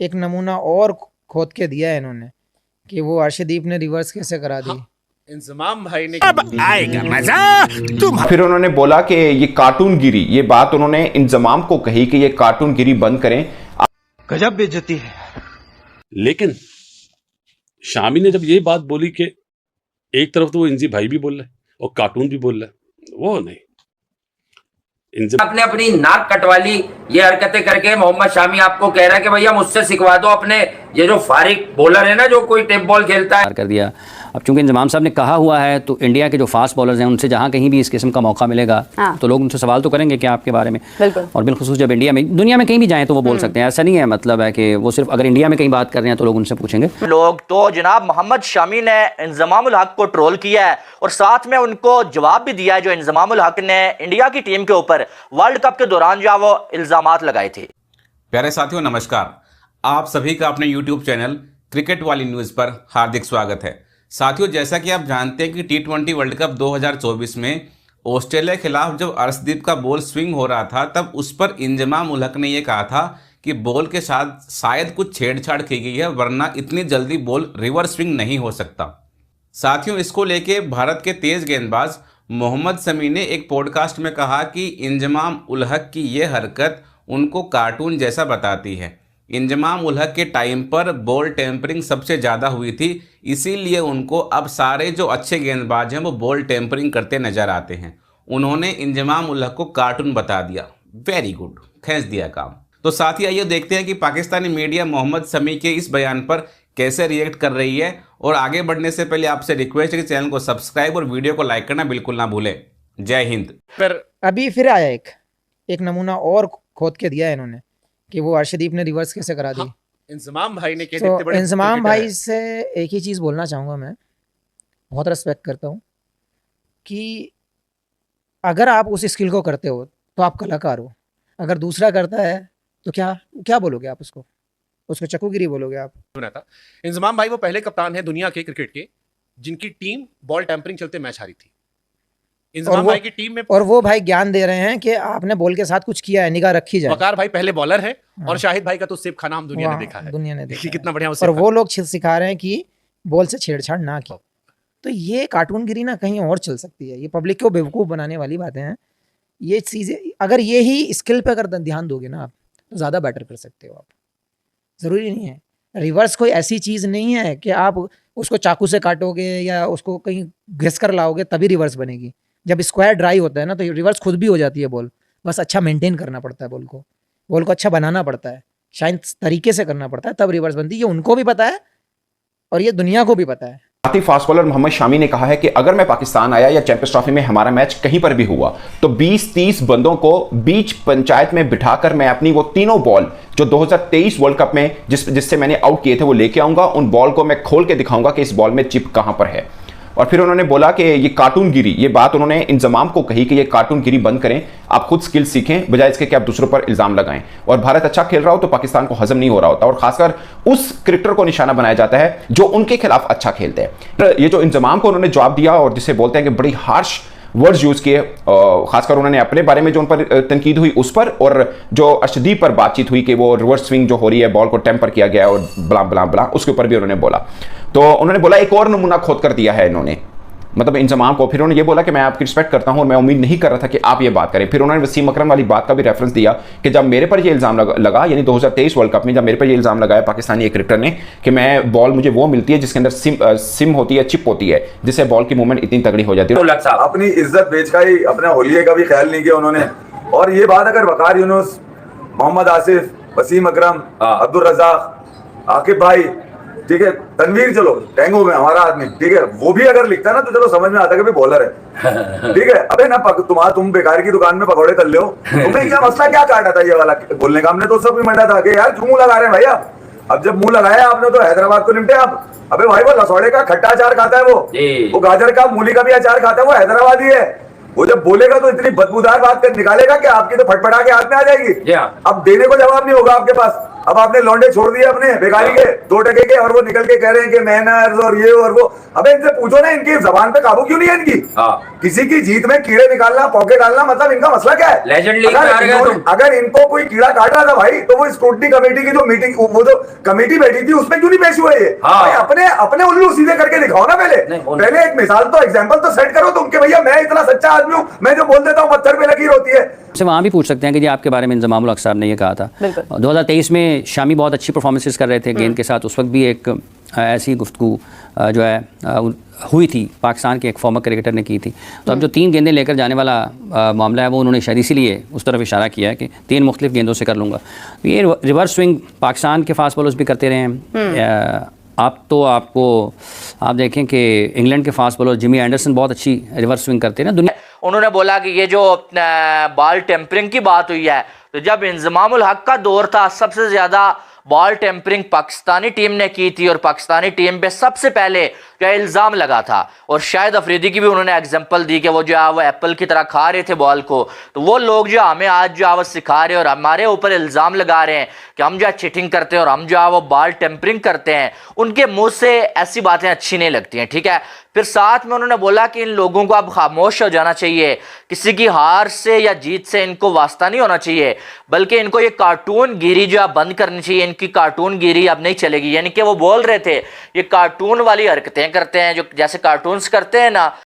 एक नमूना और खोद के दिया है इन्होंने कि वो अर्शदीप ने रिवर्स कैसे करा दी। इंजमाम भाई ने अब आएगा मजा तुम। फिर उन्होंने बोला कि ये कार्टून गिरी, ये बात उन्होंने इंजमाम को कही कि ये कार्टून गिरी बंद करें। गजब बेइज्जती है। लेकिन शामी ने जब ये बात बोली कि एक तरफ तो वो इंजी भाई भी बोल रहा है और कार्टून भी बोल रहा है, वो नहीं, आपने अपनी नाक कटवा ली ये हरकतें करके। मोहम्मद शामी आपको कह रहा है कि भैया मुझसे सिखवा दो अपने ये जो फारिक बॉलर है ना, जो कोई टेप बॉल खेलता है। कर दिया। अब चूंकि इंजमाम साहब ने कहा हुआ है तो इंडिया के जो फास्ट बॉलर्स हैं उनसे जहाँ कहीं भी इस किस्म का मौका मिलेगा तो लोग उनसे सवाल तो करेंगे क्या आपके बारे में। और बिलखुसूस जब इंडिया में, दुनिया में कहीं भी जाएँ तो वो बोल सकते हैं। ऐसा नहीं है मतलब है कि वो सिर्फ अगर इंडिया में कहीं बात कर रहे हैं तो लोग उनसे पूछेंगे। लोग तो जनाब मोहम्मद शामी ने इंजमामुल हक को ट्रोल किया है और साथ में उनको जवाब भी दिया है जो इंजमामुल हक ने इंडिया की टीम के ऊपर वर्ल्ड कप के दौरान जो वो इल्जामात लगाए थे। प्यारे साथियों नमस्कार, आप सभी का अपने YouTube चैनल क्रिकेट वाली न्यूज़ पर हार्दिक स्वागत है। साथियों, जैसा कि आप जानते हैं कि T20 वर्ल्ड कप 2024 में ऑस्ट्रेलिया के खिलाफ जब अर्शदीप का बॉल स्विंग हो रहा था तब उस पर इंजमाम उल हक ने यह कहा था कि बॉल के साथ शायद कुछ छेड़छाड़ की गई है वरना इतनी जल्दी बॉल रिवर्स स्विंग नहीं हो सकता। साथियों, इसको लेके भारत के तेज गेंदबाज मोहम्मद शमी ने एक पॉडकास्ट में कहा कि इंजमाम उल हक की ये हरकत उनको कार्टून जैसा बताती है। इंजमाम उल हक के टाइम पर बॉल टेम्परिंग सबसे ज़्यादा हुई थी, इसीलिए उनको अब सारे जो अच्छे गेंदबाज हैं वो बॉल टेम्परिंग करते नजर आते हैं। उन्होंने इंजमाम उल हक को कार्टून बता दिया। वेरी गुड, खींच दिया काम। तो साथ ही आइए देखते हैं कि पाकिस्तानी मीडिया मोहम्मद शमी के इस बयान पर कैसे रिएक्ट कर रही है। और आगे बढ़ने से पहले आपसे रिक्वेस्ट है कि चैनल को सब्सक्राइब और वीडियो को लाइक करना बिल्कुल ना भूलें। जय हिंद। अभी फिर आया एक नमूना और खोद के दिया है इन्होंने कि वो अर्शदीप ने रिवर्स कैसे करा दी। इंजमाम भाई ने तो इंजमाम भाई से एक ही चीज़ बोलना चाहूँगा, मैं बहुत रिस्पेक्ट करता हूँ कि अगर आप उस स्किल को करते हो तो आप कलाकार हो। अगर दूसरा करता है तो क्या बोलोगे आप उसको चक्कूगिरी बोलोगे आप। था इंजमाम भाई वो पहले कप्तान है दुनिया के क्रिकेट के जिनकी टीम बॉल टेम्परिंग चलते मैच हारी थी। इंजमाम भाई की टीम में और वो भाई ज्ञान दे रहे हैं कि आपने बॉल के साथ कुछ किया है, निगाह रखी जाए। वकार भाई पहले बॉलर है और शाहिद भाई का तो सेब खाना हम दुनिया ने देखा है। दुनिया ने देखा कितना बढ़िया। और वो लोग सिखा रहे हैं कि बॉल से छेड़छाड़ ना की। तो ये कार्टूनगिरी ना कहीं और चल सकती है। ये पब्लिक को बेवकूफ़ बनाने वाली बातें हैं। ये चीज़ें अगर ये ही स्किल पे अगर ध्यान दोगे ना आप तो ज़्यादा बेटर कर सकते हो आप। ज़रूरी नहीं है रिवर्स कोई ऐसी चीज़ नहीं है कि आप उसको चाकू से काटोगे या उसको कहीं घिस कर लाओगे तभी रिवर्स बनेगी। जब स्क्वायर ड्राई होता है ना तो रिवर्स खुद भी हो जाती है बॉल। बस अच्छा मेंटेन करना पड़ता है बॉल को अच्छा बनाना पड़ता है, शायद तरीके से करना पड़ता है, तब रिवर्स बनती है। ये उनको भी पता है और ये दुनिया को भी पता है। साथ ही फास्ट बॉलर मोहम्मद शामी ने कहा है कि अगर मैं पाकिस्तान आया या चैंपियंस ट्रॉफी में हमारा मैच कहीं पर भी हुआ तो 20-30 बंदों को बीच पंचायत में बिठाकर मैं अपनी वो तीनों बॉल जो 2023 वर्ल्ड कप में जिससे मैंने आउट किए थे वो लेके आऊंगा। उन बॉल को मैं खोल के दिखाऊंगा कि इस बॉल में चिप कहां पर है। और फिर उन्होंने बोला कि ये कार्टून गिरी, ये बात उन्होंने इंजमाम को कही कि ये कार्टून गिरी बंद करें, आप खुद स्किल सीखें बजाय इसके कि आप दूसरों पर इल्जाम लगाएं। और भारत अच्छा खेल रहा हो तो पाकिस्तान को हजम नहीं हो रहा होता और खासकर उस क्रिकेटर को निशाना बनाया जाता है जो उनके खिलाफ अच्छा खेलते हैं। ये जो इंजमाम को उन्होंने जवाब दिया और जिसे बोलते हैं कि बड़ी हार्श वर्ड्स यूज किए, खासकर उन्होंने अपने बारे में जो उन पर तनकीद हुई उस पर और जो अर्शदीप पर बातचीत हुई कि वो रिवर्स स्विंग जो हो रही है बॉल को टेम्पर किया गया और बला बला बला उसके ऊपर भी उन्होंने बोला। तो उन्होंने बोला एक और नमूना खोद कर दिया है इन्होंने, मतलब इंजमाम को। फिर उन्होंने ये बोला कि मैं आपकी रिस्पेक्ट करता हूं और मैं उम्मीद नहीं कर रहा था कि आप ये बात करें। फिर उन्होंने वसीम अकरम वाली बात का भी रेफरेंस दिया कि जब मेरे पर ये इल्जाम लगा यानी 2023 वर्ल्ड कप में जब मेरे पर ये इल्जाम लगाया पाकिस्तानी एक क्रिकेटर ने कि मैं बॉल मुझे वो मिलती है जिसके अंदर सिम होती है, चिप होती है, जिससे बॉल की मूवमेंट इतनी तगड़ी हो जाती है। अपनी इज्जत बेच का ही अपने होलिये का भी ख्याल नहीं किया उन्होंने। और ये बात अगर वकार यूनुस, मोहम्मद आसिफ, वसीम अकरम, अब्दुल रज़ाक, आकिब भाई, ठीक है, तनवीर, चलो टेंगो में हमारा आदमी, ठीक है, वो भी अगर लिखता ना तो चलो समझ में आता कि भाई बॉलर है, ठीक है। अबे ना तुम बेकार की दुकान में पकौड़े तल लो, तुम्हें क्या मसला क्या काटा था ये वाला बोलने का? हमने तो सब मंडा था कि यार क्यों मुंह लगा रहे हैं भैया। अब जब मुंह लगाया आपने तो हैदराबाद को निपटे आप। अबे भाई वो लसौड़े का खट्टा अचार खाता है, वो गाजर का मूली का भी अचार खाता है, वो हैदराबादी है। वो जब बोलेगा तो इतनी बदबूदार बात कर निकालेगा कि आपकी तो फटफटा के हाथ में आ जाएगी। अब देने को जवाब नहीं होगा आपके पास। अब आपने लौंडे छोड़ दिए अपने बेकारी के 2 टके के, और वो निकल के कह रहे हैं कि मैनर्स और ये और वो। अबे इनसे पूछो ना, इनकी जबान पे काबू क्यों नहीं है इनकी? किसी की जीत में कीड़े निकालना, पौके डालना, मतलब इनका मसला क्या है? लेजेंड लीग में आ गया तुम। अगर इनको कोई कीड़ा काट रहा था भाई, तो वो स्क्रूटनी कमेटी की जो मीटिंग, वो जो कमेटी बैठी थी, उसमें क्यों नहीं पेश हुए ये? भाई अपने उल्लू सीधे करके दिखाओ ना पहले एक मिसाल तो, एग्जाम्पल तो सेट करो तुम कि भैया मैं इतना सच्चा आदमी हूँ, मैं जो बोल देता हूँ पत्थर पे लकीर होती है। से वहाँ भी पूछ सकते हैं कि जी आपके बारे में इंजमामुल हक साहब ने ये कहा था। 2023 में शामी बहुत अच्छी परफॉर्मेंसेस कर रहे थे गेंद के साथ, उस वक्त भी एक ऐसी गुफ्तगू जो है हुई थी, पाकिस्तान के एक फॉर्मर क्रिकेटर ने की थी। तो अब जो 3 गेंदें लेकर जाने वाला मामला है, वो उन्होंने शायद इसीलिए उस तरफ इशारा किया है कि 3 मुख्तलिफ गेंदों से कर लूँगा। तो ये रिवर्स स्विंग पाकिस्तान के फास्ट बॉलर्स भी करते रहे हैं। आप देखें कि इंग्लैंड के फास्ट बॉलर जिमी एंडरसन बहुत अच्छी रिवर्स स्विंग करते हैं ना दुनिया। उन्होंने बोला कि ये जो बॉल टेम्परिंग की बात हुई है, तो जब इंजमामुल हक का दौर था, सबसे ज़्यादा बॉल टेम्परिंग पाकिस्तानी टीम ने की थी, और पाकिस्तानी टीम पे सबसे पहले जो इल्ज़ाम लगा था, और शायद अफरीदी की भी उन्होंने एग्जांपल दी कि वो जो है वो एप्पल की तरह खा रहे थे बॉल को। तो वो लोग जो हमें आज जो है वो सिखा रहे हैं और हमारे ऊपर इल्ज़ाम लगा रहे हैं कि हम जो है चीटिंग करते हैं और हम जो है वो बॉल टेम्परिंग करते हैं, उनके मुंह से ऐसी बातें अच्छी नहीं लगती हैं, ठीक है। फिर साथ में उन्होंने बोला कि इन लोगों को अब खामोश हो जाना चाहिए, किसी की हार से या जीत से इनको वास्ता नहीं होना चाहिए, बल्कि इनको ये कार्टून गिरी जो है बंद करनी चाहिए। इनकी कार्टून गिरी अब नहीं चलेगी। यानी कि वो बोल रहे थे ये कार्टून वाली हरकतें करते हैं, जो जैसे कार्टून्स करते हैं ना,